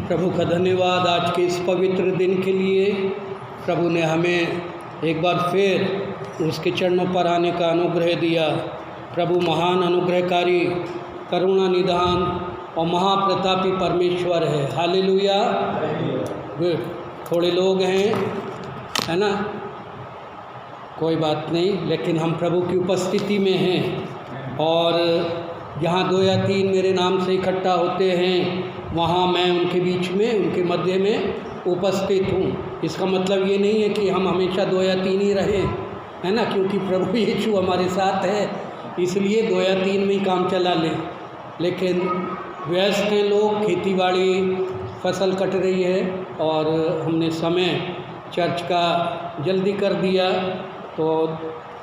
प्रभु का धन्यवाद आज के इस पवित्र दिन के लिए। प्रभु ने हमें एक बार फिर उसके चरणों पर आने का अनुग्रह दिया। प्रभु महान अनुग्रहकारी, करुणा निधान और महाप्रतापी परमेश्वर है। हालेलुया। गुड। थोड़े लोग हैं, है ना, कोई बात नहीं, लेकिन हम प्रभु की उपस्थिति में हैं और जहाँ 2 या 3 मेरे नाम से इकट्ठा होते हैं वहाँ मैं उनके बीच में, उनके मध्य में उपस्थित हूँ। इसका मतलब ये नहीं है कि हम हमेशा 2 या 3 ही रहें, है ना, क्योंकि प्रभु यीशु हमारे साथ है, इसलिए 2 या 3 में ही काम चला लें। लेकिन व्यस्त हैं लोग, खेती बाड़ी, फसल कट रही है और हमने समय चर्च का जल्दी कर दिया, तो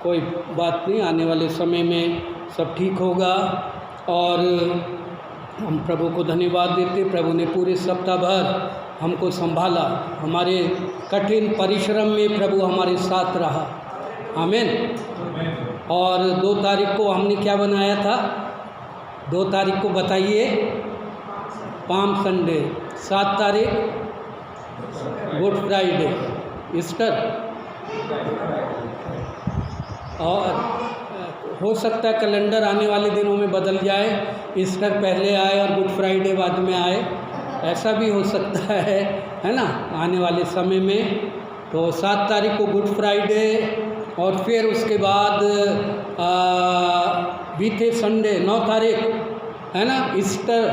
कोई बात नहीं, आने वाले समय में सब ठीक होगा। और हम प्रभु को धन्यवाद देते। प्रभु ने पूरे सप्ताह भर हमको संभाला, हमारे कठिन परिश्रम में प्रभु हमारे साथ रहा। आमीन। और 2 तारीख को हमने क्या बनाया था? 2 तारीख को बताइए, पाम संडे। 7 तारीख गुड फ्राइडे, ईस्टर। और हो सकता है कैलेंडर आने वाले दिनों में बदल जाए, ईस्टर पहले आए और गुड फ्राइडे बाद में आए, ऐसा भी हो सकता है ना, आने वाले समय में। तो 7 तारीख को गुड फ्राइडे और फिर उसके बाद बीते संडे 9 तारीख, है ना, ईस्टर।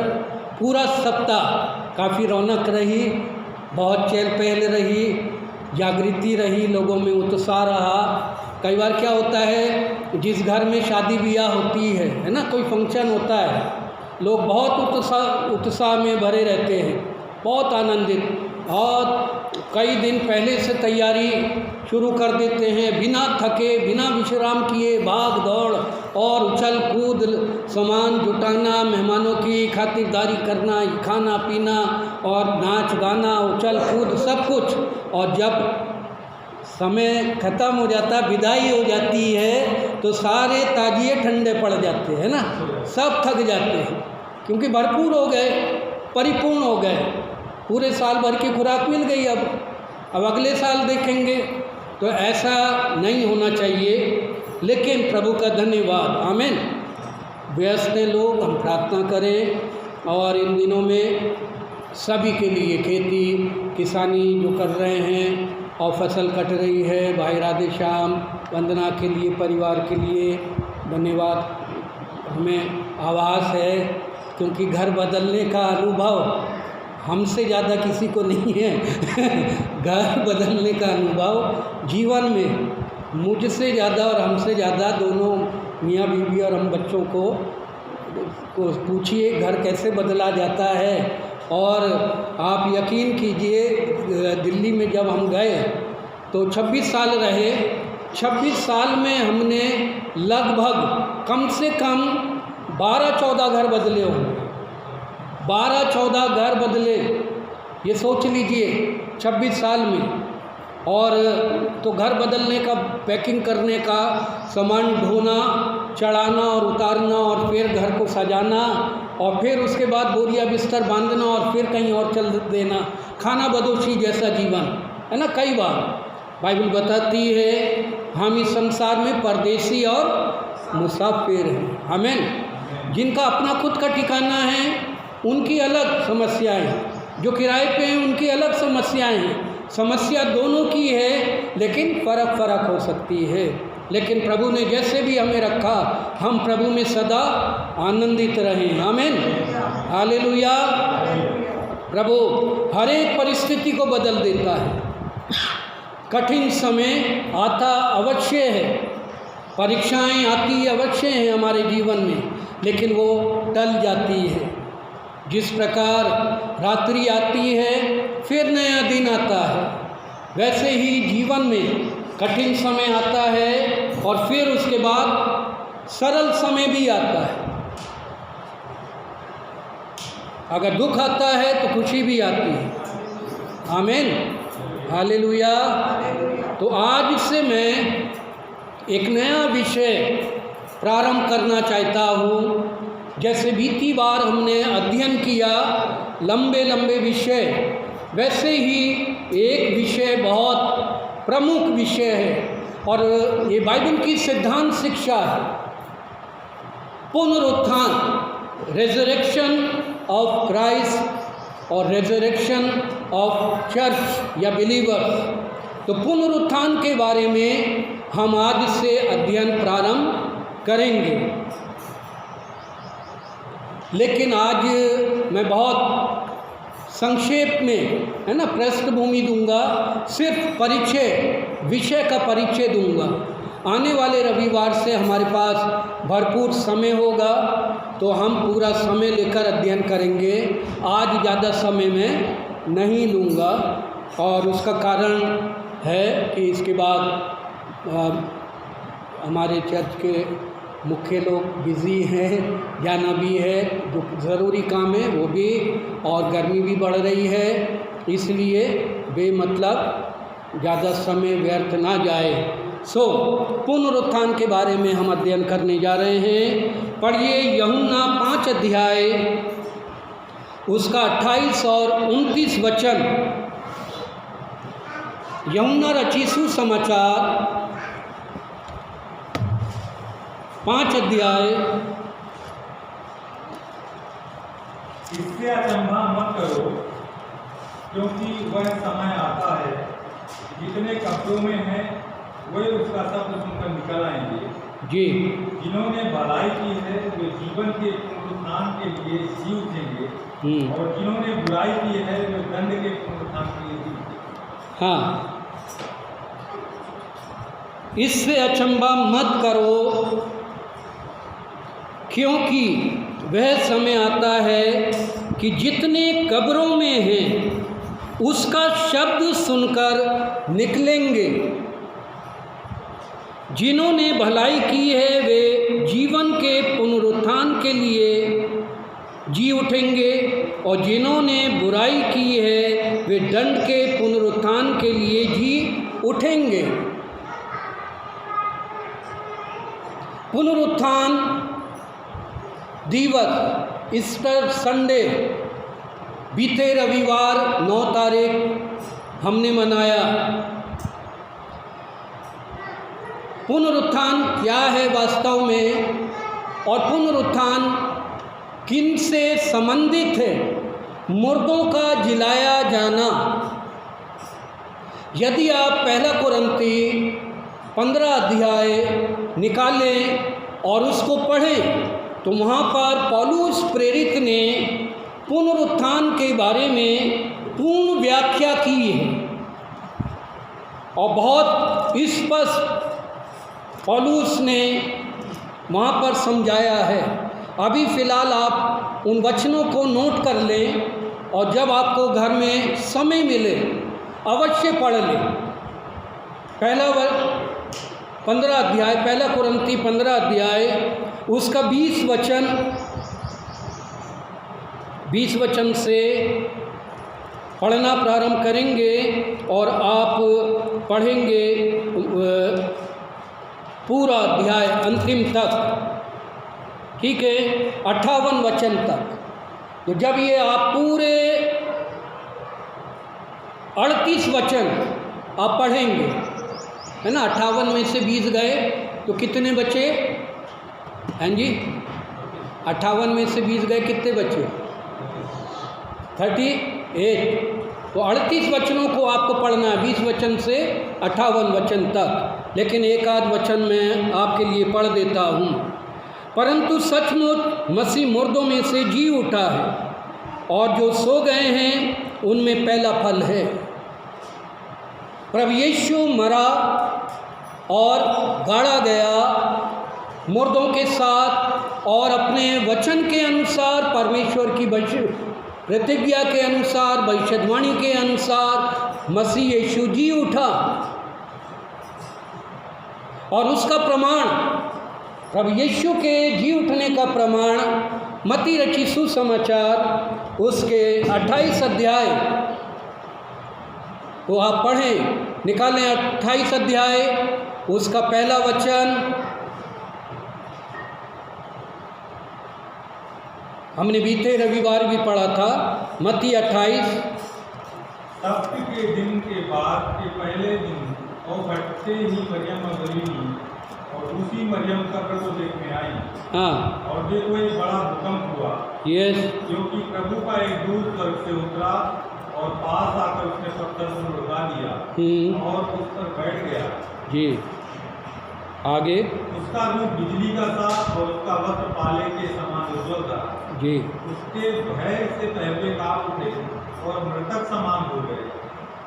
पूरा सप्ताह काफ़ी रौनक रही, बहुत चहल पहल रही, जागृति रही, लोगों में उत्साह रहा। कई बार क्या होता है, जिस घर में शादी ब्याह होती है ना, कोई फंक्शन होता है, लोग बहुत उत्साह में भरे रहते हैं, बहुत आनंदित, और कई दिन पहले से तैयारी शुरू कर देते हैं, बिना थके, बिना विश्राम किए, भाग दौड़ और उछल कूद, सामान जुटाना, मेहमानों की खातिरदारी करना, खाना पीना और नाच गाना, उछल कूद, सब कुछ। और जब समय ख़त्म हो जाता, विदाई हो जाती है, तो सारे ताजिए ठंडे पड़ जाते हैं ना, सब थक जाते हैं, क्योंकि भरपूर हो गए, परिपूर्ण हो गए, पूरे साल भर की खुराक मिल गई। अब अगले साल देखेंगे, तो ऐसा नहीं होना चाहिए। लेकिन प्रभु का धन्यवाद। आमीन। व्यस्त हैं लोग, हम प्रार्थना करें। और इन दिनों में सभी के लिए, खेती किसानी जो कर रहे हैं और फसल कट रही है, भाई राधे श्याम वंदना के लिए, परिवार के लिए धन्यवाद। हमें आभास है, क्योंकि घर बदलने का अनुभव हमसे ज़्यादा किसी को नहीं है घर बदलने का अनुभव जीवन में मुझसे ज़्यादा और हमसे ज़्यादा, दोनों मियाँ बीवी और हम बच्चों को पूछिए घर कैसे बदला जाता है। और आप यकीन कीजिए, दिल्ली में जब हम गए तो 26 साल रहे। 26 साल में हमने लगभग कम से कम 12-14 घर बदले होंगे। 12-14 घर बदले, ये सोच लीजिए 26 साल में। और तो घर बदलने का, पैकिंग करने का, सामान ढोना, चढ़ाना और उतारना, और फिर घर को सजाना, और फिर उसके बाद बोरिया बिस्तर बांधना और फिर कहीं और चल देना, खाना बदोशी जैसा जीवन, है ना। कई बार बाइबल बताती है हम इस संसार में परदेसी और मुसाफिर हैं। आमीन। जिनका अपना खुद का ठिकाना है उनकी अलग समस्याएं हैं, जो किराए पे हैं उनकी अलग समस्याएं हैं। समस्या दोनों की है, लेकिन फ़र्क हो सकती है। लेकिन प्रभु ने जैसे भी हमें रखा, हम प्रभु में सदा आनंदित रहें। आमीन। हालेलुया। प्रभु हर एक परिस्थिति को बदल देता है। कठिन समय आता अवश्य है, परीक्षाएं आती अवश्य हैं हमारे जीवन में, लेकिन वो टल जाती है। जिस प्रकार रात्रि आती है फिर नया दिन आता है, वैसे ही जीवन में कठिन समय आता है और फिर उसके बाद सरल समय भी आता है। अगर दुख आता है तो खुशी भी आती है। आमीन। हालेलुया। तो आज से मैं एक नया विषय प्रारंभ करना चाहता हूँ, जैसे बीती बार हमने अध्ययन किया लंबे लंबे विषय, वैसे ही एक विषय बहुत प्रमुख विषय है और ये बाइबल की सिद्धांत शिक्षा है, पुनरुत्थान, रेजरेक्शन ऑफ क्राइस्ट और रेजरेक्शन ऑफ चर्च या बिलीवर्स। तो पुनरुत्थान के बारे में हम आज से अध्ययन प्रारंभ करेंगे, लेकिन आज मैं बहुत संक्षेप में, है ना, पृष्ठभूमि दूंगा, सिर्फ परिचय, विषय का परिचय दूंगा। आने वाले रविवार से हमारे पास भरपूर समय होगा तो हम पूरा समय लेकर अध्ययन करेंगे। आज ज़्यादा समय मैं नहीं लूँगा और उसका कारण है कि इसके बाद हमारे चर्च के मुख्य लोग बिज़ी हैं, जाना भी है, जो ज़रूरी काम है वो भी, और गर्मी भी बढ़ रही है, इसलिए बेमतलब ज़्यादा समय व्यर्थ ना जाए। पुनरुत्थान के बारे में हम अध्ययन करने जा रहे हैं। पढ़िए यूहन्ना 5 अध्याय उसका 28 और 29 वचन। यूहन्ना रचित सुसमाचार 5 अध्याय। इससे अचंभा मत करो, क्योंकि वह समय आता है, जितने कब्रों में हैं वे उसका शब्द सुनकर निकल आएंगे जी। जिन्होंने भलाई की है वे जीवन के पुनरुत्थान के लिए जी उठेंगे, और जिन्होंने बुराई की है वे दंड के पुनरुत्थान के लिए जी उठेंगे। हाँ, इससे अचंभा मत करो, क्योंकि वह समय आता है कि जितने कब्रों में हैं उसका शब्द सुनकर निकलेंगे, जिन्होंने भलाई की है वे जीवन के पुनरुत्थान के लिए जी उठेंगे, और जिन्होंने बुराई की है वे दंड के पुनरुत्थान के लिए जी उठेंगे। पुनरुत्थान दिवस, ईस्टर संडे, बीते रविवार 9 तारीख हमने मनाया। पुनरुत्थान क्या है वास्तव में, और पुनरुत्थान किन से संबंधित है? मुर्दों का जिलाया जाना। यदि आप पहला कुरिन्ती 15 अध्याय निकालें और उसको पढ़ें तो वहाँ पर पौलुस प्रेरित ने पुनरुत्थान के बारे में पूर्ण व्याख्या की है और बहुत स्पष्ट पौलुस ने वहाँ पर समझाया है। अभी फ़िलहाल आप उन वचनों को नोट कर लें और जब आपको घर में समय मिले अवश्य पढ़ लें। पहला 15 अध्याय, पहला कुरिन्ती 15 अध्याय उसका 20 वचन से पढ़ना प्रारंभ करेंगे और आप पढ़ेंगे पूरा अध्याय अंतिम तक, ठीक है, 58 वचन तक। तो जब ये आप पूरे 38 वचन आप पढ़ेंगे, है ना, 58 में से 20 गए तो कितने बचे? हैं जी, 58 में से 20 गए, कितने बचे? 38। तो 38 वचनों को आपको पढ़ना है, 20 वचन से 58 वचन तक। लेकिन एक आध वचन मैं आपके लिए पढ़ देता हूँ। परंतु सचमुच मसीह मुर्दों में से जी उठा है, और जो सो गए हैं उनमें पहला फल है। प्रभु यीशु मरा और गाड़ा गया मुर्दों के साथ, और अपने वचन के अनुसार, परमेश्वर की प्रतिज्ञा के अनुसार, भविष्यवाणी के अनुसार मसीह यीशु जी उठा। और उसका प्रमाण, प्रभु यीशु के जी उठने का प्रमाण मत्ती रचित सुसमाचार उसके 28 अध्याय, तो आप पढ़ें, निकालें 28 अध्याय उसका पहला वचन। हमने बीते रविवार भी पढ़ा था मत्ती 28। सप्त के दिन के बाद के पहले दिन और घटते ही मरियम मगदलीनी और दूसरी मरियम कब्र को देखने आई। हाँ, और देखो एक बड़ा भूकंप हुआ, यस, क्योंकि प्रभु का एक दूत स्वर्ग से उतरा और पास आकर उसने पत्थर को उड़ा दिया और उस पर बैठ गया। जी, आगे। उसका रूप बिजली का था और उसका वस्त्र पाले के समान उज्ज्वल था। जी, उसके भय से पहले कांप उठे और मृतक समान हो गए।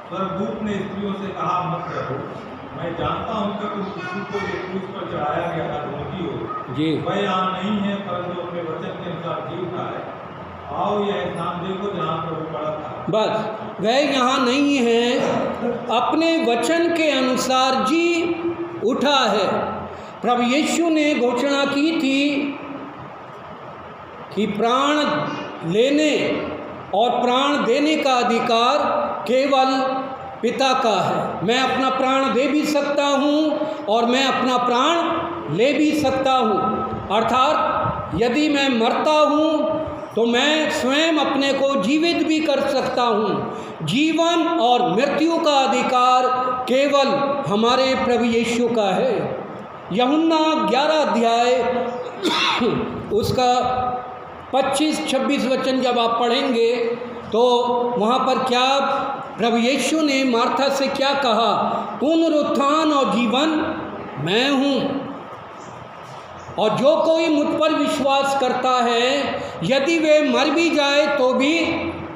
स्वर्गदूत ने स्त्रियों से कहा, मत डरो, मैं जानता हूँ कि तुम यीशु को जो क्रूस पर चढ़ाया गया था ढूंढती हो। जी, वह यहाँ नहीं है, परंतु अपने वचन के अनुसार जी उठा है। आओ यह स्थान देखो जहाँ प्रभु पड़ा था। बस वह यहाँ नहीं है, अपने वचन के अनुसार जी उठा है। प्रभु यीशु ने घोषणा की थी कि प्राण लेने और प्राण देने का अधिकार केवल पिता का है। मैं अपना प्राण दे भी सकता हूँ और मैं अपना प्राण ले भी सकता हूँ। अर्थात यदि मैं मरता हूँ तो मैं स्वयं अपने को जीवित भी कर सकता हूँ। जीवन और मृत्यु का अधिकार केवल हमारे प्रभु यीशु का है। यूहन्ना 11 अध्याय उसका 25-26 वचन जब आप पढ़ेंगे तो वहाँ पर क्या प्रभु यीशु ने मार्था से क्या कहा, पुनरुत्थान और जीवन मैं हूँ, और जो कोई मुझ पर विश्वास करता है यदि वे मर भी जाए तो भी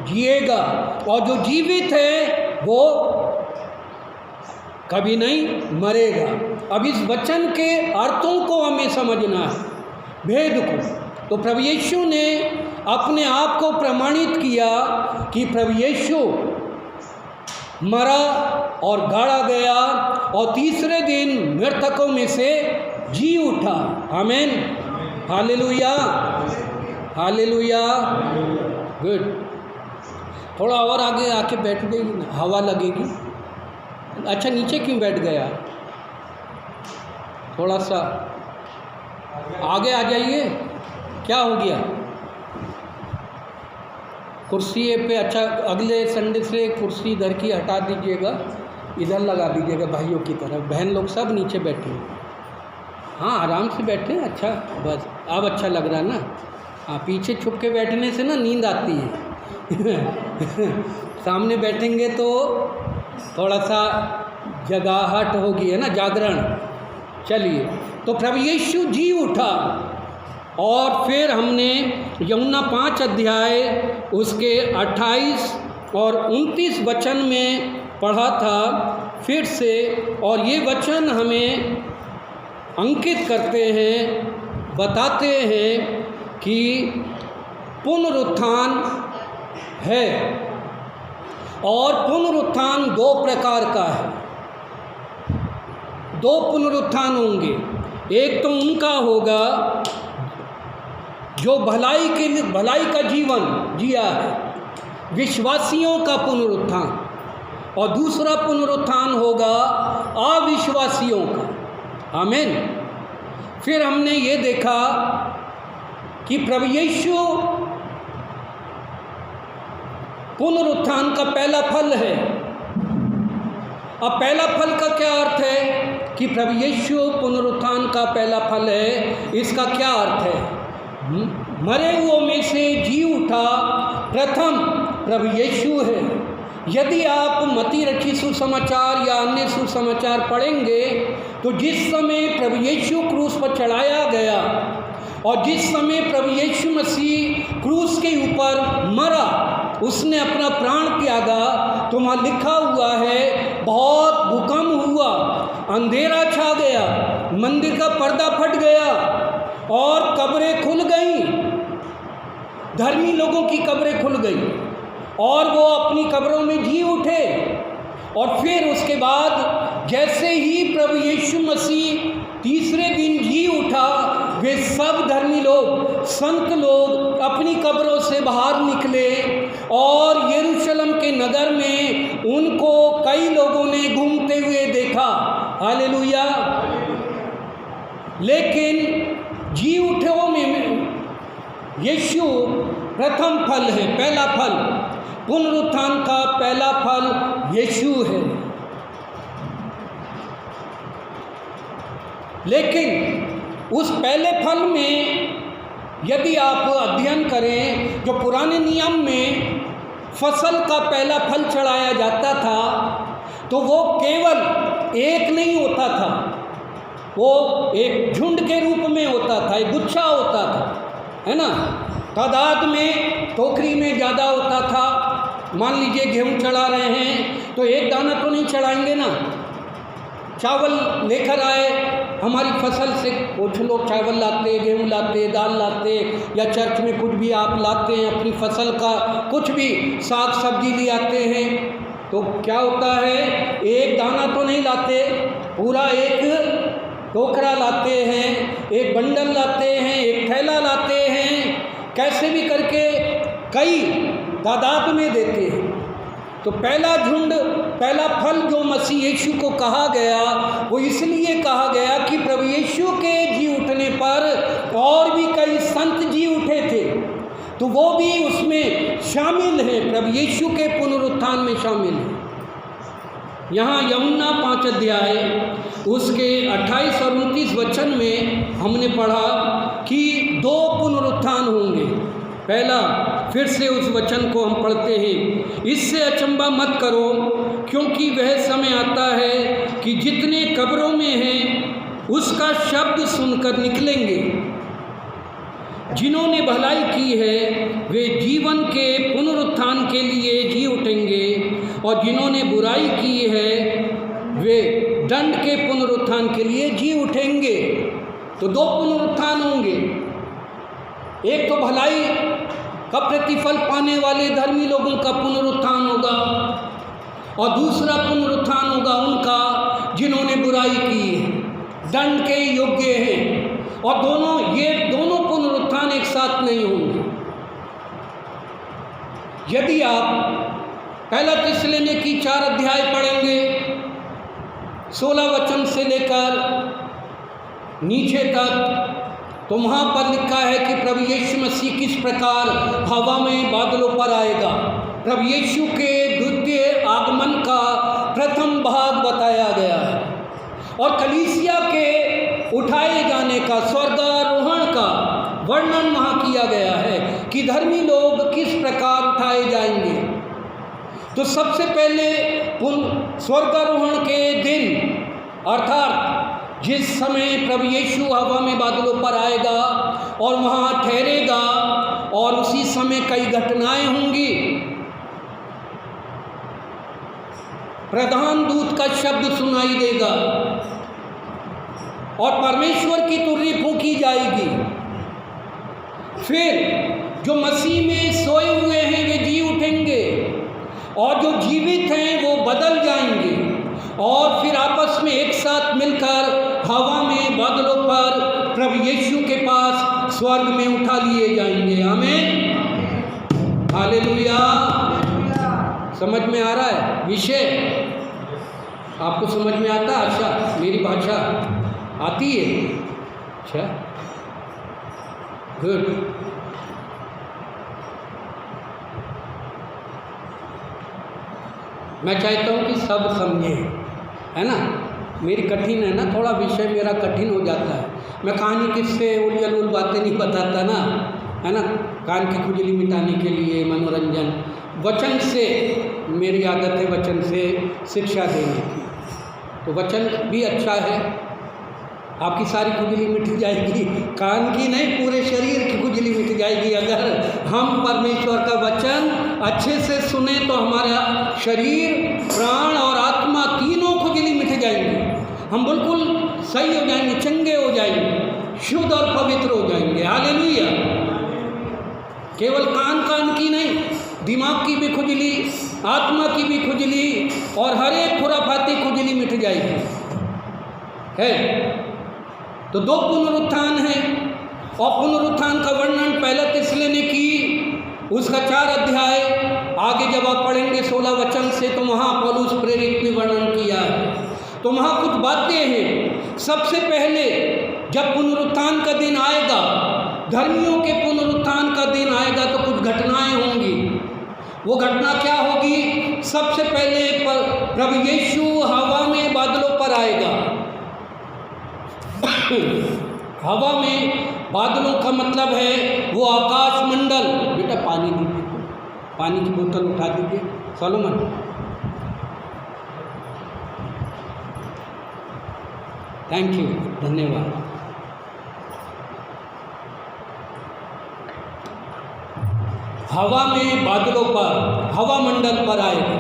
जिएगा, और जो जीवित है वो कभी नहीं मरेगा। अब इस वचन के अर्थों को हमें समझना है, भेद को। तो प्रभु यीशु ने अपने आप को प्रमाणित किया कि प्रभु यीशु मरा और गाड़ा गया और तीसरे दिन मृतकों में से जी उठा। आमीन, हालेलुया, हालेलुया। गुड। थोड़ा और आगे आके बैठ गई ना, हवा लगेगी। अच्छा, नीचे क्यों बैठ गया? थोड़ा सा आगे आ जाइए। क्या हो गया? कुर्सी पे, अच्छा अगले संडे से कुर्सी इधर की हटा दीजिएगा, इधर लगा दीजिएगा भाइयों की तरफ। बहन लोग सब नीचे बैठे हैं। हाँ, आराम से बैठे। अच्छा, बस अब अच्छा लग रहा है ना। हाँ, पीछे छुप के बैठने से ना नींद आती है सामने बैठेंगे तो थोड़ा सा जगाहट होगी, है ना, जागरण। चलिए, तो प्रभु यीशु जी उठा और फिर हमने यूहन्ना 5 अध्याय उसके 28 और 29 वचन में पढ़ा था फिर से, और ये वचन हमें अंकित करते हैं, बताते हैं कि पुनरुत्थान है, और पुनरुत्थान 2 प्रकार का है। 2 पुनरुत्थान होंगे। एक तो उनका होगा जो भलाई का जीवन जिया है, विश्वासियों का पुनरुत्थान, और दूसरा पुनरुत्थान होगा अविश्वासियों का। आमीन। फिर हमने ये देखा कि प्रभु यीशु पुनरुत्थान का पहला फल है। अब पहला फल का क्या अर्थ है कि प्रभु यीशु पुनरुत्थान का पहला फल है? इसका क्या अर्थ है? मरे हुओं में से जी उठा प्रथम प्रभु यीशु है। यदि आप मत्ती रखी सुसमाचार या अन्य सुसमाचार पढ़ेंगे तो जिस समय प्रभु यीशु क्रूस पर चढ़ाया गया और जिस समय प्रभु यीशु मसीह क्रूस के ऊपर मरा, उसने अपना प्राण त्यागा, तो वहाँ लिखा हुआ है बहुत भूकंप हुआ, अंधेरा छा गया, मंदिर का पर्दा फट गया और कब्रें खुल गईं। धर्मी लोगों की कब्रें खुल गई और वो अपनी कब्रों में जी उठे। और फिर उसके बाद जैसे ही प्रभु यीशु मसीह तीसरे दिन जी उठा, वे सब धर्मी लोग, संत लोग अपनी कब्रों से बाहर निकले और यरूशलेम के नगर में उनको कई लोगों ने घूमते हुए देखा। हालेलुया। लेकिन जी उठों में यीशु प्रथम फल है, पहला फल। पुनरुत्थान का पहला फल यीशु है। लेकिन उस पहले फल में यदि आप अध्ययन करें, जो पुराने नियम में फसल का पहला फल चढ़ाया जाता था, तो वो केवल एक नहीं होता था, वो एक झुंड के रूप में होता था, एक गुच्छा होता था, है ना। तादाद में टोकरी में ज़्यादा होता था। मान लीजिए गेहूँ चढ़ा रहे हैं तो एक दाना तो नहीं चढ़ाएंगे ना। चावल लेकर आए, हमारी फसल से कुछ लोग चावल लाते, गेहूँ लाते, दाल लाते, या चर्च में कुछ भी आप लाते हैं अपनी फसल का, कुछ भी साग सब्जी ले आते हैं, तो क्या होता है, एक दाना तो नहीं लाते, पूरा एक टोकरा लाते हैं, एक बंडल लाते हैं, एक थैला लाते हैं, कैसे भी करके कई तादाद में देते हैं। तो पहला झुंड, पहला फल जो मसीह यीशु को कहा गया, वो इसलिए कहा गया कि प्रभु यीशु के जी उठने पर और भी कई संत जी उठे थे, तो वो भी उसमें शामिल हैं, प्रभु यीशु के पुनरुत्थान में शामिल हैं। यहाँ यूहन्ना 5 अध्याय उसके 28 और 29 वचन में हमने पढ़ा कि 2 पुनरुत्थान होंगे। पहला, फिर से उस वचन को हम पढ़ते हैं, इससे अचंभा मत करो, क्योंकि वह समय आता है कि जितने कब्रों में हैं उसका शब्द सुनकर निकलेंगे। जिन्होंने भलाई की है वे जीवन के पुनरुत्थान के लिए जी उठेंगे, और जिन्होंने बुराई की है वे दंड के पुनरुत्थान के लिए जी उठेंगे। तो 2 पुनरुत्थान होंगे। एक तो भलाई का प्रतिफल पाने वाले धर्मी लोगों का पुनरुत्थान होगा, और दूसरा पुनरुत्थान होगा उनका जिन्होंने बुराई की है, दंड के योग्य हैं। और ये दोनों पुनरुत्थान एक साथ नहीं होंगे। यदि आप पहला थिस्सलुनीकी 4 अध्याय पढ़ेंगे, 16 वचन से लेकर नीचे तक, तो वहाँ पर लिखा है कि प्रभु यीशु मसीह किस प्रकार हवा में बादलों पर आएगा। प्रभु यीशु के द्वितीय आगमन का प्रथम भाग बताया गया है, और कलीसिया के उठाए जाने का, स्वर्गारोहण का वर्णन वहाँ किया गया है कि धर्मी लोग किस प्रकार उठाए जाएंगे। तो सबसे पहले स्वर्गारोहण के दिन, अर्थात जिस समय प्रभु यीशु हवा में बादलों पर आएगा और वहाँ ठहरेगा, और उसी समय कई घटनाएं होंगी। प्रधान दूत का शब्द सुनाई देगा, और परमेश्वर की तुरही फूंकी जाएगी। फिर जो मसीह में सोए हुए हैं वे जी उठेंगे, और जो जीवित हैं वो बदल जाएंगे, और फिर आपस में एक साथ मिलकर हवा में बादलों पर प्रभु यीशु के पास स्वर्ग में उठा लिए जाएंगे। आमीन, हालेलुया। समझ में आ रहा है विषय? आपको समझ में आता है? अच्छा, मेरी भाषा आती है? अच्छा, गुड। मैं चाहता हूँ कि सब समझे, है ना। मेरी कठिन है ना, थोड़ा विषय मेरा कठिन हो जाता है। मैं कहानी किससे उल बातें नहीं बताता ना, है ना। कान की खुजली मिटाने के लिए मनोरंजन, वचन से मेरी आदत है वचन से शिक्षा देने की। तो वचन भी अच्छा है, आपकी सारी खुजली मिट जाएगी, कान की नहीं पूरे शरीर की खुजली मिट जाएगी। अगर हम परमेश्वर का वचन अच्छे से सुने तो हमारा शरीर, प्राण और आत्मा तीनों खुजली मिट जाएंगे। हम बिल्कुल सही हो जाएंगे, चंगे हो जाएंगे, शुद्ध और पवित्र हो जाएंगे। हालेलुया। केवल कान की नहीं, दिमाग की भी खुजली, आत्मा की भी खुजली, और हर एक खुराफाती खुजली मिट जाएगी। है तो 2 पुनरुत्थान हैं, और पुनरुत्थान का वर्णन पहला थिस्सलुनीकी उसका 4 अध्याय आगे जब आप पढ़ेंगे 16 वचन से, तो वहाँ पौलुस प्रेरित ने वर्णन किया है। तो वहाँ कुछ बातें हैं। सबसे पहले जब पुनरुत्थान का दिन आएगा धर्मियों के पुनरुत्थान का दिन आएगा तो कुछ घटनाएं होंगी। वो घटना क्या होगी? सबसे पहले प्रभु यीशु हवा में बादलों पर आएगा। हवा में बादलों का मतलब है वो आकाश मंडल। बेटा पानी दीजिए, पानी की बोतल उठा दीजिए सोलोमन। थैंक यू, धन्यवाद। हवा में बादलों पर, हवा मंडल पर आएगा।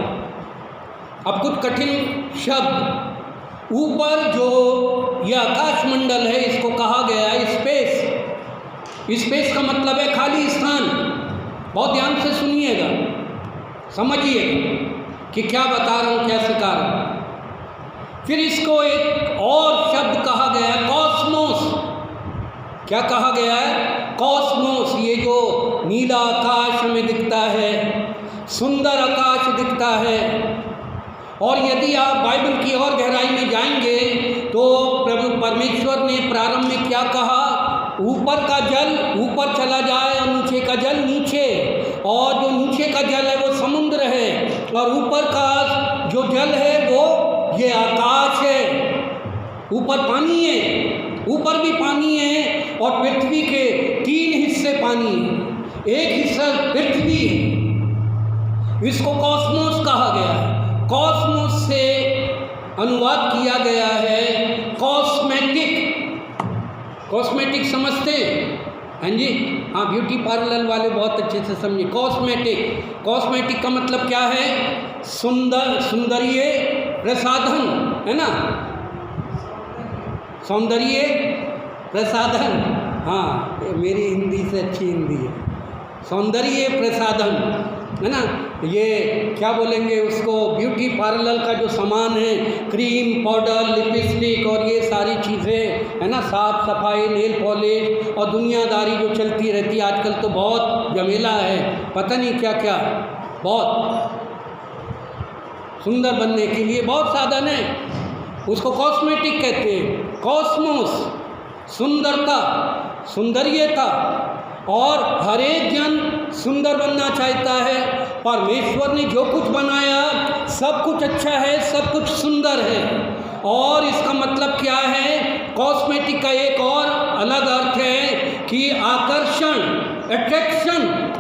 अब कुछ कठिन शब्द, ऊपर जो ये आकाश मंडल है इसको कहा गया है स्पेस। स्पेस का मतलब है खाली स्थान। बहुत ध्यान से सुनिएगा, समझिएगा कि क्या बता रहा हूँ, क्या सिखा रहा हूँ। फिर इसको एक और शब्द कहा गया है कॉस्मोस। क्या कहा गया है? कॉस्मोस। ये जो नीला आकाश हमें दिखता है, सुंदर आकाश दिखता है। और यदि आप बाइबल की और गहराई में जाएंगे तो प्रभु परमेश्वर ने प्रारंभ में क्या कहा? ऊपर का जल ऊपर चला जाए और नीचे का जल नीचे, और जो नीचे का जल है वो समुद्र है, और ऊपर का जो जल है वो ये आकाश है। ऊपर पानी है, ऊपर भी पानी है, और पृथ्वी के 3 हिस्से पानी है, एक हिस्सा पृथ्वी है। इसको कॉस्मोस कहा गया है। कॉस्मोस से अनुवाद किया गया है कॉस्मेटिक। कॉस्मेटिक समझते हैं? हाँ जी, हाँ, ब्यूटी पार्लर वाले बहुत अच्छे से समझे। कॉस्मेटिक, कॉस्मेटिक का मतलब क्या है? सुंदर, सौंदर्य प्रसाधन, है ना? सौंदर्य प्रसाधन, हाँ, मेरी हिंदी से अच्छी हिंदी है। सौंदर्य प्रसाधन, है ना? ये क्या बोलेंगे उसको? ब्यूटी पार्लर का जो सामान है, क्रीम, पाउडर, लिपस्टिक और ये सारी चीज़ें, है ना? साफ सफाई, नेल पॉलिश और दुनियादारी जो चलती रहती है आजकल, तो बहुत झमेला है, पता नहीं क्या क्या, बहुत सुंदर बनने के लिए बहुत साधन है। उसको कॉस्मेटिक कहते हैं। कॉस्मोस, सुंदरता, सौंदर्यता, और हर एक जन सुंदर बनना चाहता है। परमेश्वर ने जो कुछ बनाया सब कुछ अच्छा है, सब कुछ सुंदर है। और इसका मतलब क्या है? कॉस्मेटिक का एक और अलग अर्थ है कि आकर्षण, अट्रैक्शन,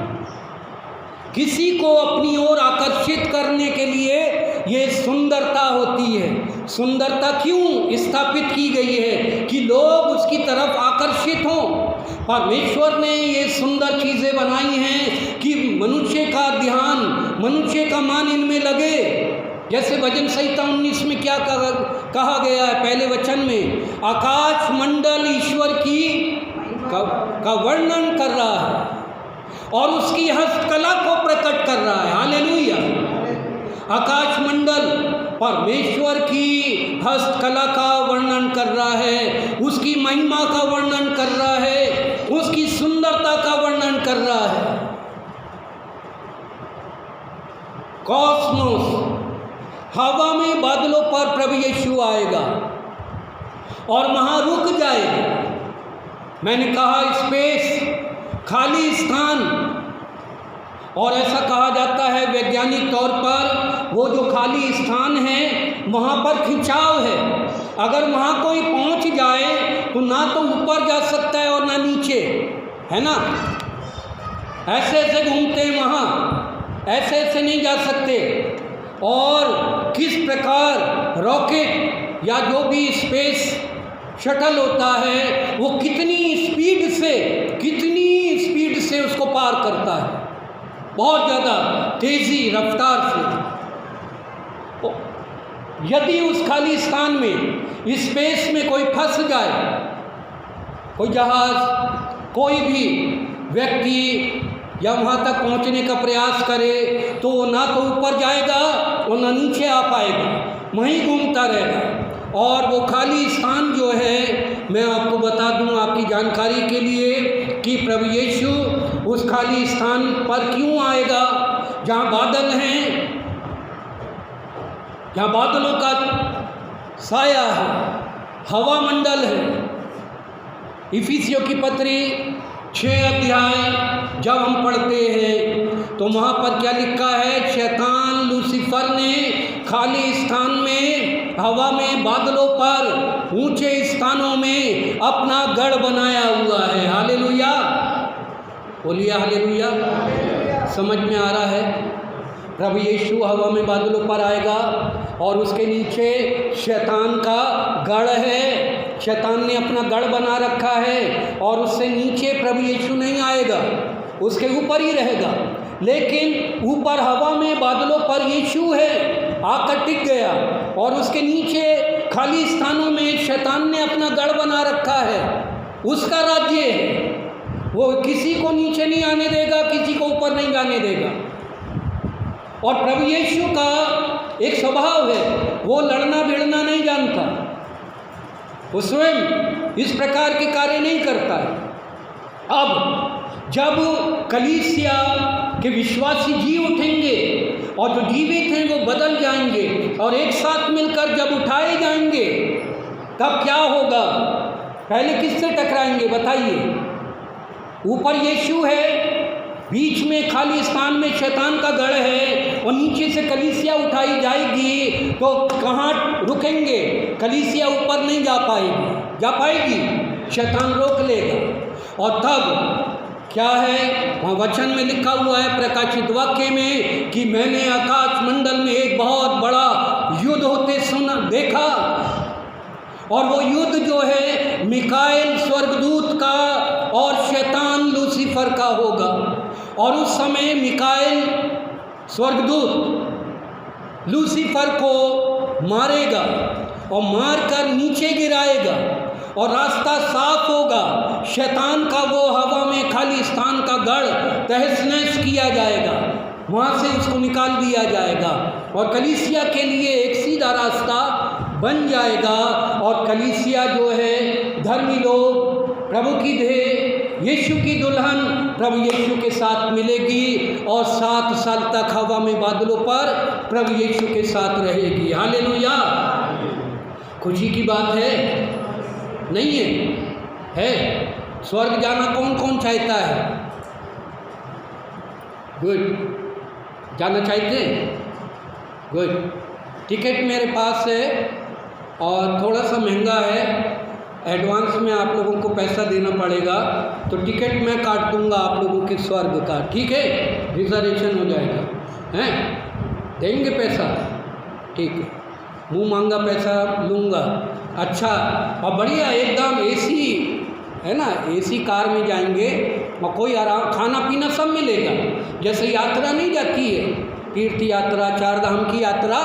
किसी को अपनी ओर आकर्षित करने के लिए ये सुंदरता होती है। सुंदरता क्यों स्थापित की गई है? कि लोग उसकी तरफ आकर्षित हों। परमेश्वर ने ये सुंदर चीज़ें बनाई हैं कि मनुष्य का ध्यान, मनुष्य का मन इनमें लगे। जैसे भजन संहिता 19 में क्या कहा गया है? पहले वचन में आकाश मंडल ईश्वर की का वर्णन कर रहा है और उसकी हस्तकला को प्रकट कर रहा है। हालेलुया! आकाश मंडल परमेश्वर की हस्तकला का वर्णन कर रहा है, उसकी महिमा का वर्णन कर रहा है, उसकी सुंदरता का वर्णन कर रहा है। कॉस्मोस, हवा में बादलों पर प्रभु यीशु आएगा और वहाँ रुक जाएगा। मैंने कहा स्पेस, खाली स्थान। और ऐसा कहा जाता है वैज्ञानिक तौर पर, वो जो खाली स्थान है वहाँ पर खिंचाव है। अगर वहाँ कोई पहुँच जाए तो ना तो ऊपर जा सकता है और ना नीचे, है ना? ऐसे ऐसे घूमते हैं वहाँ, ऐसे ऐसे नहीं जा सकते। और किस प्रकार रॉकेट या जो भी स्पेस शटल होता है वो कितनी स्पीड से उसको पार करता है, बहुत ज़्यादा तेज़ी रफ्तार से। यदि उस खाली स्थान में, स्पेस में कोई फंस जाए, कोई जहाज़, कोई भी व्यक्ति या वहाँ तक पहुँचने का प्रयास करे तो वो ना तो ऊपर जाएगा और ना नीचे आ पाएगा, वहीं घूमता रहेगा। और वो खाली स्थान जो है, मैं आपको बता दूं आपकी जानकारी के लिए कि प्रभु यीशु उस खाली स्थान पर क्यों आएगा जहाँ बादल हैं, जहाँ बादलों का साया है, हवा मंडल है। इफिसियों की पत्री 6 अध्याय जब हम पढ़ते हैं तो वहाँ पर क्या लिखा है, शैतान लूसीफर ने खाली स्थान में, हवा में, बादलों पर, ऊंचे स्थानों में अपना गढ़ बनाया हुआ है। हालेलुया, बोलिए हालेलुया। समझ में आ रहा है? प्रभु यीशु हवा में, बादलों पर आएगा और उसके नीचे शैतान का गढ़ है। शैतान ने अपना गढ़ बना रखा है और उससे नीचे प्रभु यीशु नहीं आएगा, उसके ऊपर ही रहेगा। लेकिन ऊपर हवा में, बादलों पर यीशु है, आकर टिक गया और उसके नीचे खाली स्थानों में शैतान ने अपना गढ़ बना रखा है। उसका राज्य है, वो किसी को नीचे नहीं आने देगा, किसी को ऊपर नहीं जाने देगा। और प्रभु यीशु का एक स्वभाव है, वो लड़ना भिड़ना नहीं जानता, वो स्वयं इस प्रकार के कार्य नहीं करता है। अब जब कलीसिया के विश्वासी जी उठेंगे और जो जीवित हैं वो बदल जाएंगे और एक साथ मिलकर जब उठाए जाएंगे, तब क्या होगा? पहले किससे टकराएंगे बताइए? ऊपर यीशु है, बीच में खाली स्थान में शैतान का गढ़ है और नीचे से कलीसिया उठाई जाएगी, तो कहाँ रुकेंगे? कलीसिया ऊपर नहीं जा पाएगी, जा पाएगी, शैतान रोक लेगा। और तब क्या है, वहाँ वचन में लिखा हुआ है प्रकाशित वाक्य में कि मैंने आकाश मंडल में एक बहुत बड़ा युद्ध होते सुना, देखा। और वो युद्ध जो है मिकाएल स्वर्गदूत का और शैतान लूसीफर का होगा। और उस समय मिकाएल स्वर्गदूत लूसीफर को मारेगा और मारकर नीचे गिराएगा और रास्ता साफ होगा। शैतान का वो हवा में खाली स्थान का गढ़ तहस नहस किया जाएगा, वहाँ से उसको निकाल दिया जाएगा और कलीसिया के लिए एक सीधा रास्ता बन जाएगा। और कलीसिया जो है धर्मी लोग, प्रभु की देह, यीशु की दुल्हन प्रभु यीशु के साथ मिलेगी और 7 साल तक हवा में, बादलों पर प्रभु यीशु के साथ रहेगी। हालेलुया। खुशी की बात है? नहीं है? है। स्वर्ग जाना कौन कौन चाहता है? गुड। जाना चाहते हैं? गुड। टिकट मेरे पास है और थोड़ा सा महंगा है, एडवांस में आप लोगों को पैसा देना पड़ेगा, तो टिकट मैं काट दूंगा आप लोगों के स्वर्ग का, ठीक है? रिजर्वेशन हो जाएगा, हैं? देंगे पैसा? ठीक है, मुँह मांगा पैसा लूँगा। अच्छा, और बढ़िया एकदम एसी है ना, एसी कार में जाएंगे और कोई आराम, खाना पीना सब मिलेगा। जैसे यात्रा नहीं जाती है, तीर्थ यात्रा, 4 धाम की यात्रा,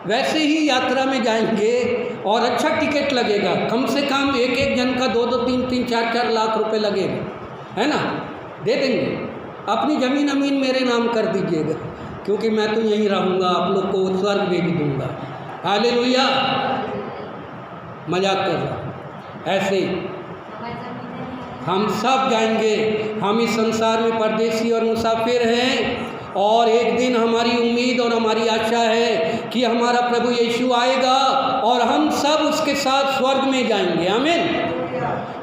वैसे ही यात्रा में जाएंगे और अच्छा टिकट लगेगा। कम से कम एक एक जन का 2-2, 3-3, 4-4 लाख रुपए लगेगा, है ना? दे देंगे। अपनी ज़मीन अमीन मेरे नाम कर दीजिएगा, क्योंकि मैं तो यहीं रहूँगा, आप लोग को स्वर्ग भेज दूँगा। हालेलुया। मजाक कर रहा। ऐसे ही हम सब जाएंगे। हम इस संसार में परदेसी और मुसाफिर हैं और एक दिन हमारी उम्मीद और हमारी आशा है कि हमारा प्रभु यीशु आएगा और हम सब उसके साथ स्वर्ग में जाएंगे। आमीन।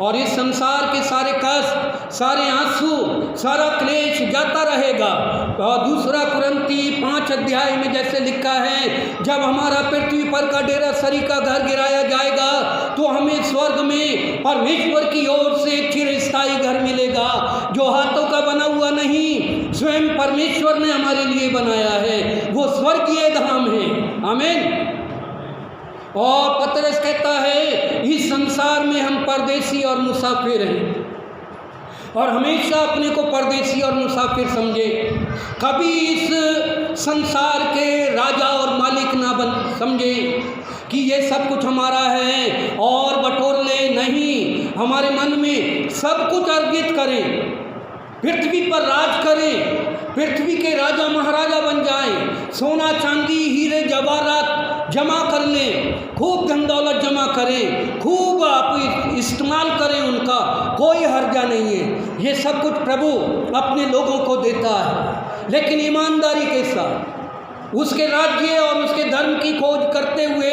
और इस संसार के सारे कष्ट, सारे आंसू, सारा क्लेश जाता रहेगा। और 2 कुरिन्थी 5 अध्याय में जैसे लिखा है, जब हमारा पृथ्वी पर का डेरा सरी का घर गिराया जाएगा तो हमें स्वर्ग में परमेश्वर की ओर से चिरस्थायी घर मिलेगा, जो हाथों का बना हुआ नहीं, स्वयं परमेश्वर ने हमारे लिए बनाया है। वो स्वर्गीय धाम है। आमीन। और पतरस कहता है, इस संसार में हम परदेसी और मुसाफिर हैं, और हमेशा अपने को परदेसी और मुसाफिर समझे। कभी इस संसार के राजा और मालिक ना बन समझे कि ये सब कुछ हमारा है और बटोर ले। नहीं, हमारे मन में सब कुछ अर्पित करें, पृथ्वी पर राज करें, पृथ्वी के राजा महाराजा बन जाएं, सोना चांदी हीरे जवाहरात जमा कर लें, खूब धन दौलत जमा करें, खूब आप इस्तेमाल करें, उनका कोई हर्जा नहीं है। ये सब कुछ प्रभु अपने लोगों को देता है, लेकिन ईमानदारी के साथ उसके राज्य और उसके धर्म की खोज करते हुए,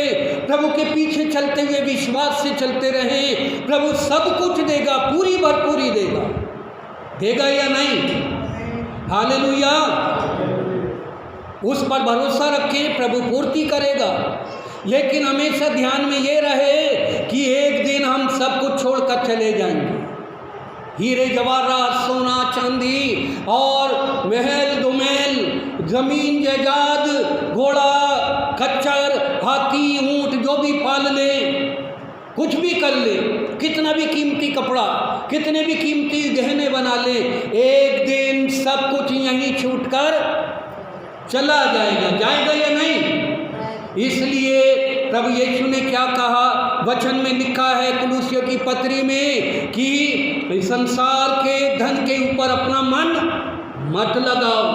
प्रभु के पीछे चलते हुए विश्वास से चलते रहें। प्रभु सब कुछ देगा, पूरी भरपूरी देगा। देगा या नहीं? हालेलुया। उस पर भरोसा रखें, प्रभु पूर्ति करेगा। लेकिन हमेशा ध्यान में ये रहे कि एक दिन हम सब कुछ छोड़कर चले जाएंगे। हीरे जवाहरात, सोना चांदी और महल दुमहल, जमीन जायदाद, घोड़ा खच्चर, हाथी ऊंट जो भी पाल ले, कुछ भी कर ले, कितना भी कीमती कपड़ा, कितने भी कीमती गहने बना ले, एक दिन सब कुछ यहीं छूटकर चला जाएगा। जाएगा या नहीं? इसलिए प्रभु यीशु ने क्या कहा? वचन में लिखा है कुलुस्सियों की पत्री में कि संसार के धन के ऊपर अपना मन मत लगाओ,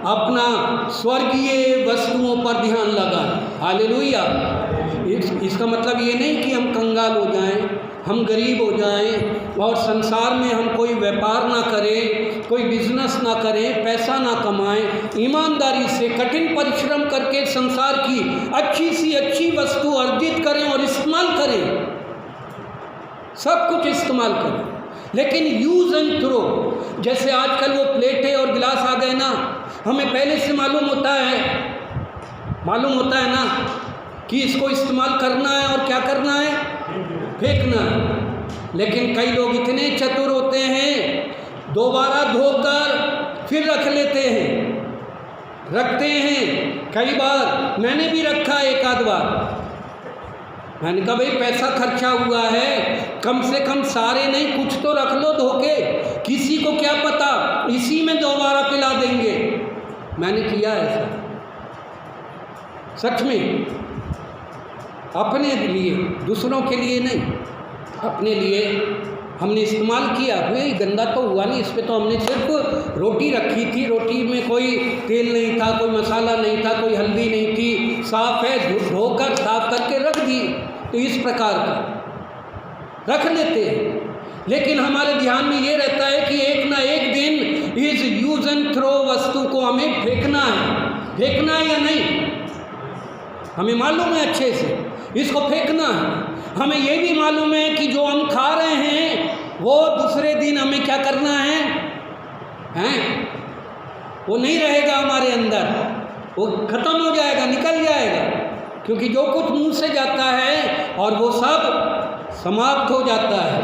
अपना स्वर्गीय वस्तुओं पर ध्यान लगाओ। हालेलुया। इसका मतलब ये नहीं कि हम कंगाल हो जाएं, हम गरीब हो जाएं और संसार में हम कोई व्यापार ना करें, कोई बिजनेस ना करें, पैसा ना कमाएं। ईमानदारी से कठिन परिश्रम करके संसार की अच्छी सी अच्छी वस्तु अर्जित करें और इस्तेमाल करें, सब कुछ इस्तेमाल करें। लेकिन यूज़ एंड थ्रो, जैसे आजकल वो प्लेटें और गिलास आ गए ना, हमें पहले से मालूम होता है ना कि इसको इस्तेमाल करना है और क्या करना है, फेंकना है। लेकिन कई लोग इतने चतुर होते हैं, दोबारा धोकर फिर रख लेते हैं, रखते हैं। कई बार मैंने भी रखा, एक आध बार मैंने कहा भाई पैसा खर्चा हुआ है, कम से कम सारे नहीं कुछ तो रख लो धो के, किसी को क्या पता इसी में दोबारा पिला देंगे। मैंने किया ऐसा, सच में, अपने लिए, दूसरों के लिए नहीं, अपने लिए हमने इस्तेमाल किया। भाई गंदा तो हुआ नहीं, इस पर तो हमने सिर्फ रोटी रखी थी, रोटी में कोई तेल नहीं था, कोई मसाला नहीं था, कोई हल्दी नहीं थी, साफ़ है, धोकर साफ करके रख दी। तो इस प्रकार का रख लेते हैं। लेकिन हमारे ध्यान में ये रहता है कि एक ना एक दिन इस यूज एंड थ्रो वस्तु को हमें फेंकना है या नहीं? हमें मालूम है अच्छे से इसको फेंकना है। हमें ये भी मालूम है कि जो हम खा रहे हैं वो दूसरे दिन हमें क्या करना है? वो नहीं रहेगा हमारे अंदर, वो ख़त्म हो जाएगा, निकल जाएगा। क्योंकि जो कुछ मुंह से जाता है और वो सब समाप्त हो जाता है।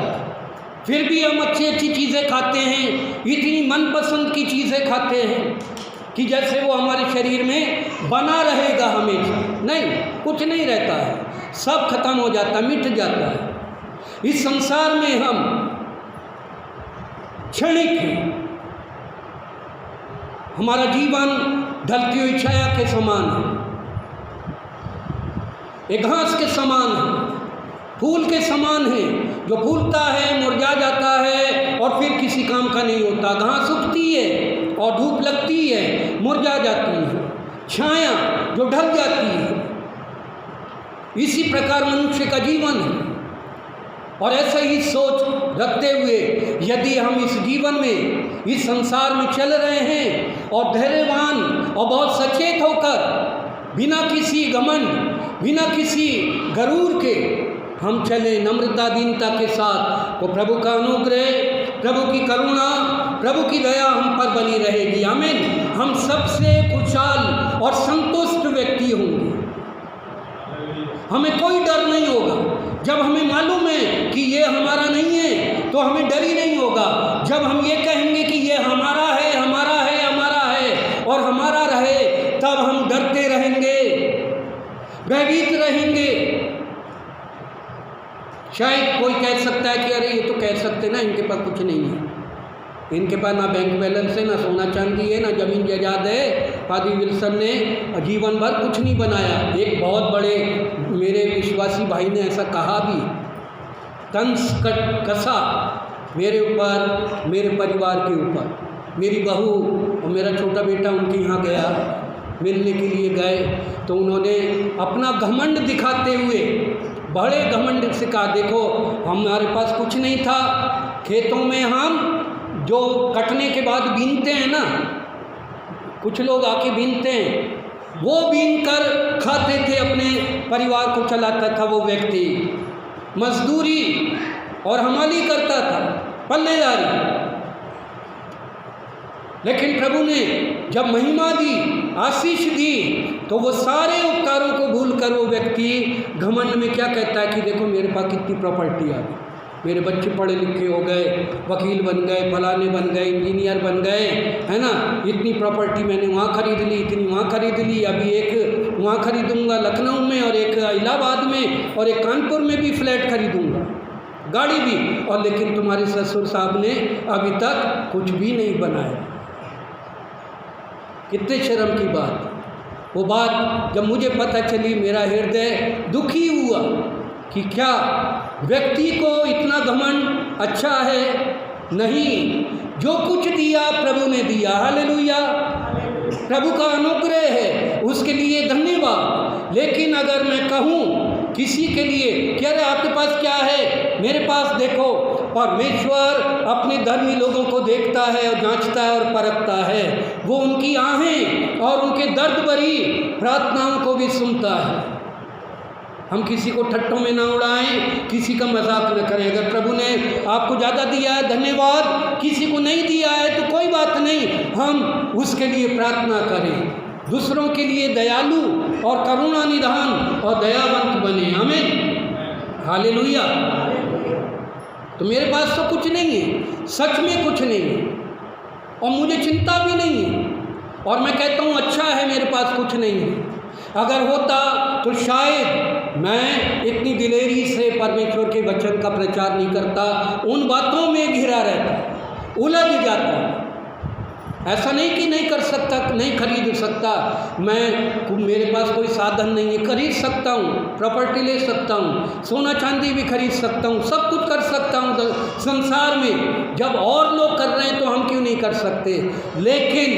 फिर भी हम अच्छी अच्छी चीज़ें खाते हैं, इतनी मनपसंद की चीज़ें खाते हैं कि जैसे वो हमारे शरीर में बना रहेगा हमेशा। नहीं, कुछ नहीं रहता है, सब खत्म हो जाता है, मिट जाता है। इस संसार में हम क्षणिक हैं, हमारा जीवन ढलती हुई छाया के समान है, एक घास के समान है, फूल के समान है, जो फूलता है, मुरझा जाता है और फिर किसी काम का नहीं होता। घास उगती है और धूप लगती है, मुरझा जाती है, छाया जो ढल जाती है। इसी प्रकार मनुष्य का जीवन है। और ऐसा ही सोच रखते हुए यदि हम इस जीवन में, इस संसार में चल रहे हैं और धैर्यवान और बहुत सचेत होकर, बिना किसी घमंड, बिना किसी गरूर के हम चले नम्रता दीनता के साथ, तो प्रभु का अनुग्रह, प्रभु की करुणा, प्रभु की दया हम पर बनी रहेगी। आमीन। हम सबसे खुशहाल और संतुष्ट व्यक्ति होंगे, हमें कोई डर नहीं होगा। जब हमें मालूम है कि ये हमारा नहीं है तो हमें डर ही नहीं होगा। जब हम ये कहेंगे कि ये हमारा है, हमारा है, हमारा है और हमारा रहे, तब हम डरते रहेंगे, भयभीत रहेंगे। शायद कोई कह सकता है कि अरे ये तो कह सकते ना, इनके पास कुछ नहीं है, इनके पास ना बैंक बैलेंस है, ना सोना चांदी है, ना जमीन जायदाद है। पादी विल्सन ने जीवन भर कुछ नहीं बनाया। एक बहुत बड़े मेरे विश्वासी भाई ने ऐसा कहा भी, तंस कसा मेरे ऊपर, मेरे परिवार के ऊपर। मेरी बहू और मेरा छोटा बेटा उनके यहाँ गया, मिलने के लिए गए, तो उन्होंने अपना घमंड दिखाते हुए, बड़े घमंड से कहा, देखो हमारे पास कुछ नहीं था, खेतों में हम जो कटने के बाद बीनते हैं ना, कुछ लोग आके बीनते हैं, वो बीन कर खाते थे, अपने परिवार को चलाता था वो व्यक्ति। मजदूरी और हमाली करता था, पल्लेदारी। लेकिन प्रभु ने जब महिमा दी, आशीष दी, तो वो सारे उपकारों को भूलकर वो व्यक्ति घमंड में क्या कहता है कि देखो मेरे पास कितनी प्रॉपर्टी आ गई, मेरे बच्चे पढ़े लिखे हो गए, वकील बन गए, फलाने बन गए, इंजीनियर बन गए, है ना, इतनी प्रॉपर्टी मैंने वहाँ खरीद ली, इतनी वहाँ खरीद ली, अभी एक वहाँ खरीदूँगा लखनऊ में और एक इलाहाबाद में और एक कानपुर में भी फ्लैट खरीदूँगा, गाड़ी भी, और लेकिन तुम्हारे ससुर साहब ने अभी तक कुछ भी नहीं बनाया। कितने शर्म की बात। वो बात जब मुझे पता चली मेरा हृदय दुखी हुआ कि क्या व्यक्ति को इतना घमंड अच्छा है? नहीं, जो कुछ दिया प्रभु ने दिया, हालेलुया, प्रभु का अनुग्रह है, उसके लिए धन्यवाद। लेकिन अगर मैं कहूँ किसी के लिए क्या रे आपके पास क्या है, मेरे पास देखो, परमेश्वर अपने धर्मी लोगों को देखता है और जांचता है और परखता है, वो उनकी आहें और उनके दर्द भरी प्रार्थनाओं को भी सुनता है। हम किसी को ठट्टों में ना उड़ाएं, किसी का मजाक न करें। अगर प्रभु ने आपको ज़्यादा दिया है धन्यवाद, किसी को नहीं दिया है तो कोई बात नहीं, हम उसके लिए प्रार्थना करें, दूसरों के लिए दयालु और करुणा निधान और दयावंत बने। आमीन, हालेलुया। तो मेरे पास तो कुछ नहीं है, सच में कुछ नहीं है, और मुझे चिंता भी नहीं है, और मैं कहता हूँ अच्छा है मेरे पास कुछ नहीं है। अगर होता तो शायद मैं इतनी दिलेरी से परमेश्वर के वचन का प्रचार नहीं करता, उन बातों में घिरा रहता, उलझ जाता। ऐसा नहीं कि नहीं कर सकता, नहीं खरीद सकता, मेरे पास कोई साधन नहीं है, खरीद सकता हूँ, प्रॉपर्टी ले सकता हूँ, सोना चांदी भी खरीद सकता हूँ, सब कुछ कर सकता हूँ संसार में। जब और लोग कर रहे हैं तो हम क्यों नहीं कर सकते? लेकिन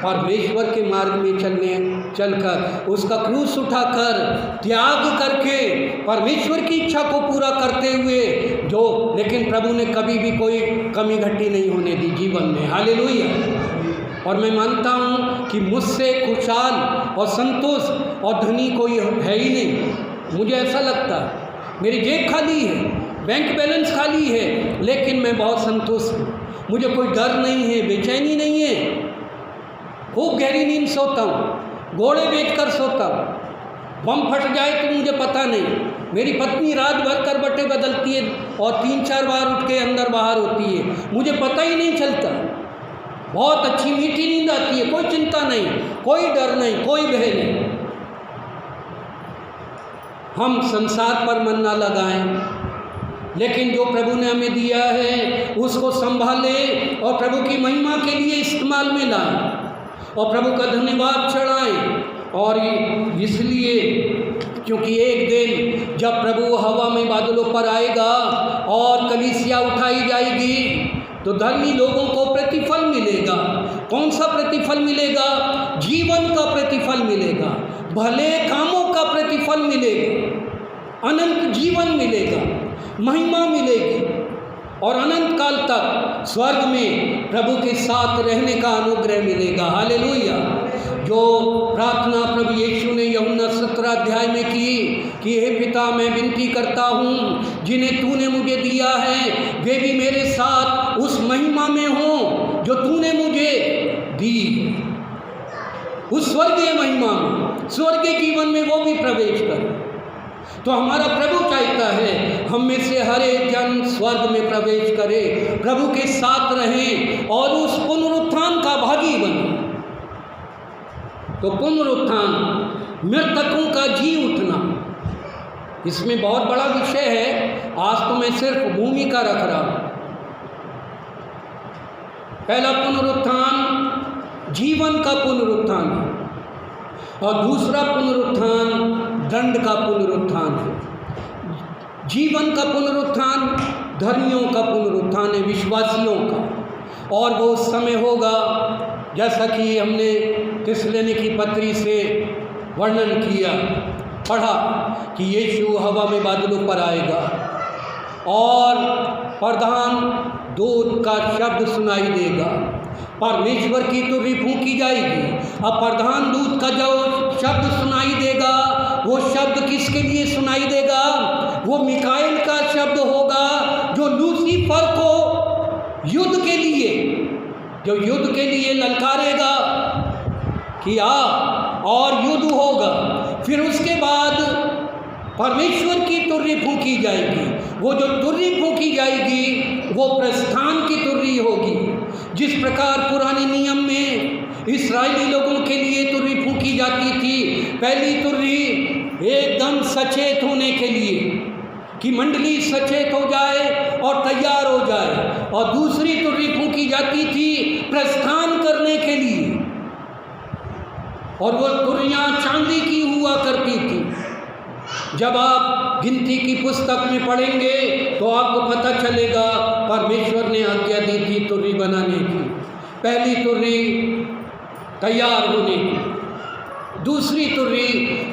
परमेश्वर के मार्ग में चलकर उसका क्रूस उठाकर त्याग करके परमेश्वर की इच्छा को पूरा करते हुए लेकिन प्रभु ने कभी भी कोई कमी घटी नहीं होने दी जीवन में, हालेलुया। और मैं मानता हूँ कि मुझसे खुशहाल और संतोष और धनी कोई है ही नहीं। मुझे ऐसा लगता है मेरी जेब खाली है, बैंक बैलेंस खाली है, लेकिन मैं बहुत संतुष्ट हूँ। मुझे कोई डर नहीं है, बेचैनी नहीं है, खूब गहरी नींद सोता हूँ, घोड़े बेचकर सोता हूँ, बम फट जाए तो मुझे पता नहीं। मेरी पत्नी रात भर करवटें बदलती है और 3-4 बार उठ के अंदर बाहर होती है, मुझे पता ही नहीं चलता। बहुत अच्छी मीठी नींद आती है, कोई चिंता नहीं, कोई डर नहीं, कोई भय नहीं। हम संसार पर मन ना लगाएं, लेकिन जो प्रभु ने हमें दिया है उसको संभालें और प्रभु की महिमा के लिए इस्तेमाल में लाएं और प्रभु का धन्यवाद चढ़ाएं। और इसलिए क्योंकि एक दिन जब प्रभु हवा में बादलों पर आएगा और कलीसिया उठाई जाएगी तो धर्मी लोगों को प्रतिफल मिलेगा। कौन सा प्रतिफल मिलेगा? जीवन का प्रतिफल मिलेगा, भले कामों का प्रतिफल मिलेगा, अनंत जीवन मिलेगा, महिमा मिलेगी और अनंत काल तक स्वर्ग में प्रभु के साथ रहने का अनुग्रह मिलेगा, हालेलुया। जो प्रार्थना प्रभु यीशु ने यूहन्ना 17 अध्याय में की कि हे पिता मैं विनती करता हूँ जिन्हें तूने मुझे दिया है वे भी मेरे साथ उस महिमा में हों जो तूने मुझे दी, उस स्वर्गीय महिमा में, स्वर्गीय जीवन में वो भी प्रवेश करें। तो हमारा प्रभु चाहता है हम में से हर एक जन स्वर्ग में प्रवेश करे, प्रभु के साथ रहें और उस पुनरुत्थान का भागी बने। तो पुनरुत्थान, मृतकों का जी उठना, इसमें बहुत बड़ा विषय है। आज तो मैं सिर्फ भूमि का रख रहा हूँ। पहला पुनरुत्थान जीवन का पुनरुत्थान है और दूसरा पुनरुत्थान दंड का पुनरुत्थान है। जीवन का पुनरुत्थान धर्मियों का पुनरुत्थान है, विश्वासियों का, और वो समय होगा जैसा कि हमने थिस्सलुनीकी की पत्री से वर्णन किया, पढ़ा कि यीशु हवा में बादलों पर आएगा और प्रधान दूत का शब्द सुनाई देगा, परमेश्वर की तुरही फूंकी जाएगी। अब प्रधान दूत का जो शब्द सुनाई देगा वो शब्द किसके लिए सुनाई देगा? वो मिकाएल का शब्द होगा जो लूसीफर को युद्ध के लिए जो युद्ध के लिए ललकारेगा कि आ और युद्ध होगा। फिर उसके बाद परमेश्वर की तुर्री फूंकी जाएगी। वो जो तुर्री फूंकी जाएगी वो प्रस्थान की तुर्री होगी। जिस प्रकार पुराने नियम में इस्राएली लोगों के लिए तुर्री फूंकी जाती थी, पहली तुर्री एकदम सचेत होने के लिए कि मंडली सचेत हो जाए और तैयार हो जाए, और दूसरी तुर्री फूंकी जाती थी प्रस्थान करने के लिए, और वो तुर्रियां चांदी की हुआ करती थी। जब आप गिनती की पुस्तक में पढ़ेंगे तो आपको पता चलेगा परमेश्वर ने आज्ञा दी थी तुर्री बनाने की। पहली तुर्री तैयार होने की, दूसरी तुर्री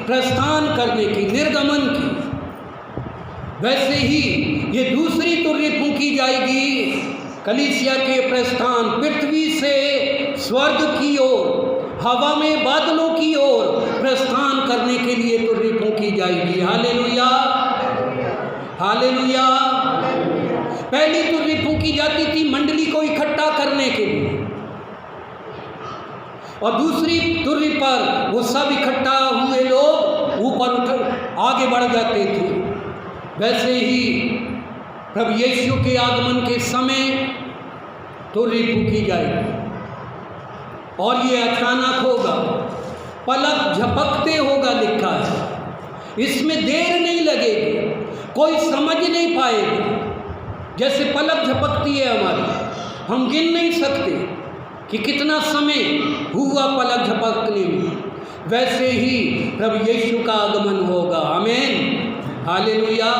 प्रस्थान करने की, निर्गमन की। वैसे ही ये दूसरी तुर्री फूंकी जाएगी कलीसिया के प्रस्थान, पृथ्वी से स्वर्ग की ओर, हवा में बादलों की ओर प्रस्थान करने के लिए तुर्री फूंकी जाएगी। Hallelujah, hallelujah. पहली तुर्री फूंकी जाती थी मंडली को इकट्ठा करने के लिए, और दूसरी तुर्री पर वो सब इकट्ठा हुए लोग ऊपर उठ आगे बढ़ जाते थे। वैसे ही प्रभु यीशु के आगमन के समय तुर्री फूंकी जाएगी, और ये अचानक होगा, पलक झपकते होगा लिखा है। इसमें देर नहीं लगेगी, कोई समझ नहीं पाएगा। जैसे पलक झपकती है हमारी, हम गिन नहीं सकते कि कितना समय हुआ पलक झपकने में, वैसे ही प्रभु यीशु का आगमन होगा। आमीन, हालेलुया।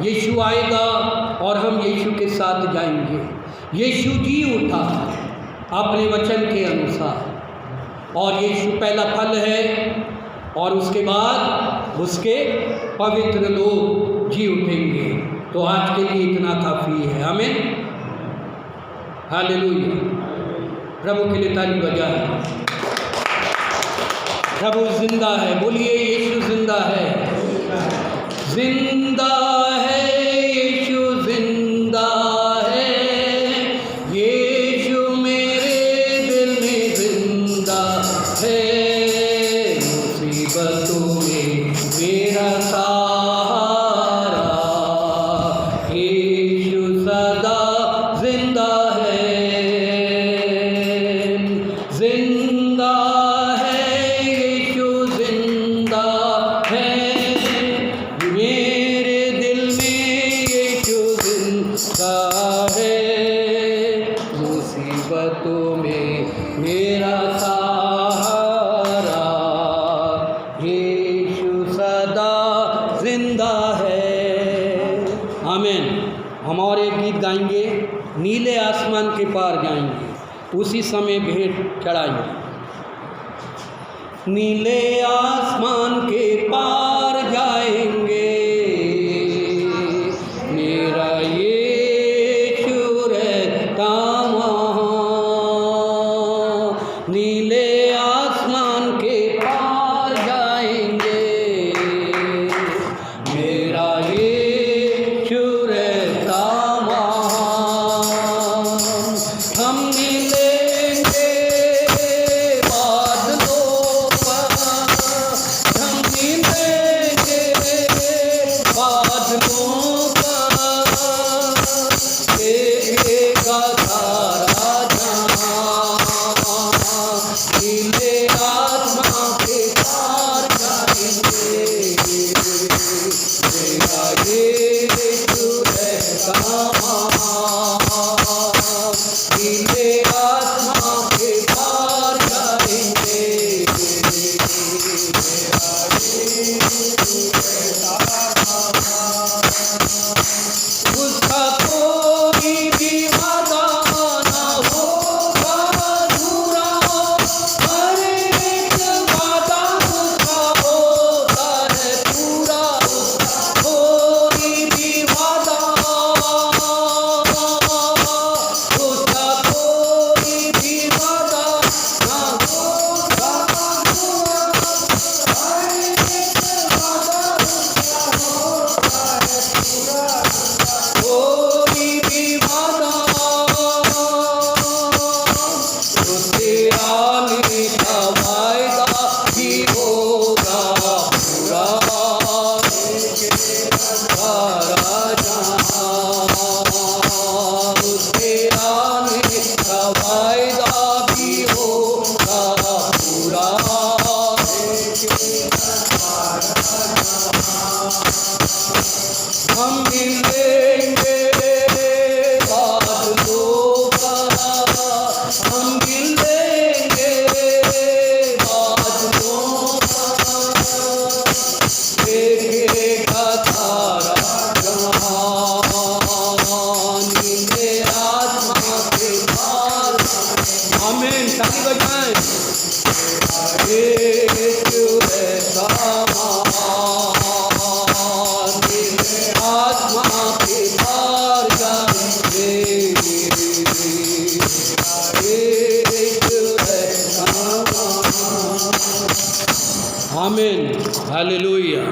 यीशु आएगा और हम यीशु के साथ जाएंगे। यीशु जी उठा अपने वचन के अनुसार, और यीशु पहला फल है, और उसके बाद उसके पवित्र लोग जी उठेंगे। तो आज के लिए इतना काफ़ी है। आमीन, हालेलुया। प्रभु के लिए ताली बजाएं। प्रभु जिंदा है, बोलिए यीशु जिंदा है, जिंदा है, यीशु जिंदा है, यीशु मेरे दिल में जिंदा है, मुसीबतों में मेरा सहारा, यीशु सदा जिंदा है, जिंदा है, यीशु जिंदा है, मेरे दिल में यीशु जिंदा है, मुसीबतों में मेरा सहारा, यीशु सदा जिंदा है। आमीन। हम और एक गीत गाएंगे, नीले आसमान के पार जाएंगे, उसी समय भेंट चढ़ाएंगे। नीले आसमान के पार जाएंगे, मेरा यीशु रहता वहाँ। नीले आसमान के पार जाएंगे, मेरा यीशु रहता वहाँ। हम मिलेंगे बादलों पर, हम मिलेंगे बादलों पर, देखेगा सारा जहां। नीले आसमां के पार जाएंगे, मेरा यीशु रहता वहाँ। नीले आसमां के पार जाएंगे, मेरा यीशु रहता वहाँ। उसका कोई भी वादा ना होगा अधूरा, हर एक वादा उसका होता है पूरा। उसका कोई भी वादा, उसका कोई भी वादा ना होगा अधूरा, हर एक वादा उसका होता है पूरा। हम मिलेंगे बादलों का, हम मिलेंगे बादलों का, देखेगा सारा जहान, नीले आसमां के पार। आमीन, ताली बजाएं। एक ऐसा महान, नीले आसमां के पार जाएंगे, एक ऐसा महान। आमीन, हालेलुया।